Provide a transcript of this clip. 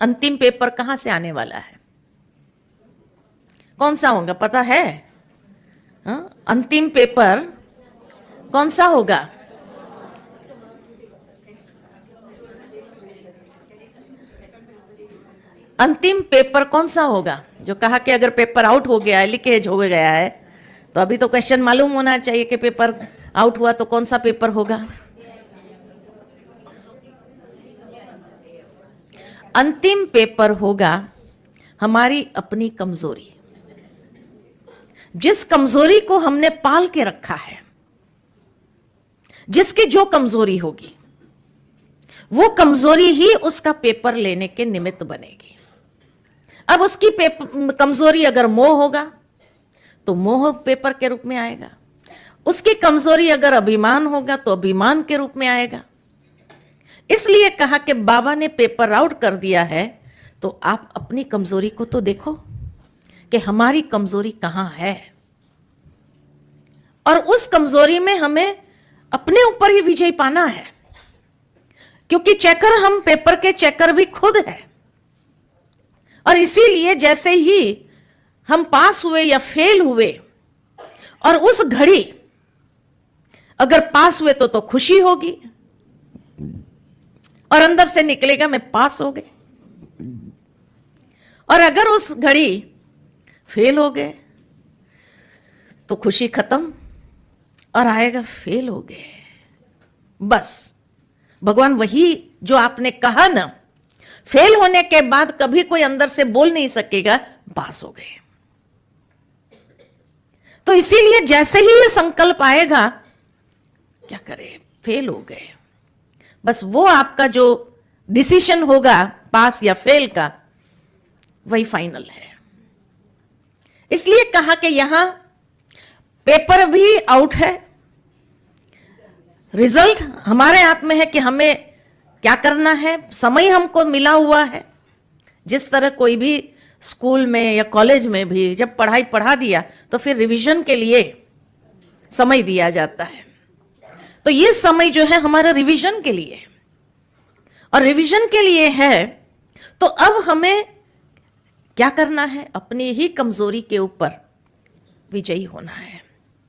अंतिम पेपर कहां से आने वाला है? कौन सा होगा, पता है? अंतिम पेपर कौन सा होगा? अंतिम पेपर कौन सा होगा? जो कहा कि अगर पेपर आउट हो गया है, लीकेज हो गया है, तो अभी तो क्वेश्चन मालूम होना चाहिए कि पेपर आउट हुआ तो कौन सा पेपर होगा? अंतिम पेपर होगा हमारी अपनी कमजोरी, जिस कमजोरी को हमने पाल के रखा है, जिसकी जो कमजोरी होगी वो कमजोरी ही उसका पेपर लेने के निमित्त बनेगी। अब उसकी कमजोरी अगर मोह होगा तो मोह पेपर के रूप में आएगा, उसकी कमजोरी अगर अभिमान होगा तो अभिमान के रूप में आएगा। इसलिए कहा कि बाबा ने पेपर आउट कर दिया है तो आप अपनी कमजोरी को तो देखो कि हमारी कमजोरी कहां है, और उस कमजोरी में हमें अपने ऊपर ही विजय पाना है, क्योंकि चेकर हम पेपर के चेकर भी खुद है। और इसीलिए जैसे ही हम पास हुए या फेल हुए, और उस घड़ी अगर पास हुए तो खुशी होगी और अंदर से निकलेगा मैं पास हो गए, और अगर उस घड़ी फेल हो गए तो खुशी खत्म और आएगा फेल हो गए। बस भगवान वही जो आपने कहा ना, फेल होने के बाद कभी कोई अंदर से बोल नहीं सकेगा पास हो गए। तो इसीलिए जैसे ही ये संकल्प आएगा, क्या करें, फेल हो गए, बस वो आपका जो डिसीजन होगा पास या फेल का, वही फाइनल है। इसलिए कहा कि यहां पेपर भी आउट है, रिजल्ट हमारे हाथ में है कि हमें क्या करना है। समय हमको मिला हुआ है, जिस तरह कोई भी स्कूल में या कॉलेज में भी जब पढ़ाई पढ़ा दिया तो फिर रिवीजन के लिए समय दिया जाता है। तो ये समय जो है हमारा रिवीजन के लिए, और रिवीजन के लिए है तो अब हमें क्या करना है, अपनी ही कमजोरी के ऊपर विजयी होना है।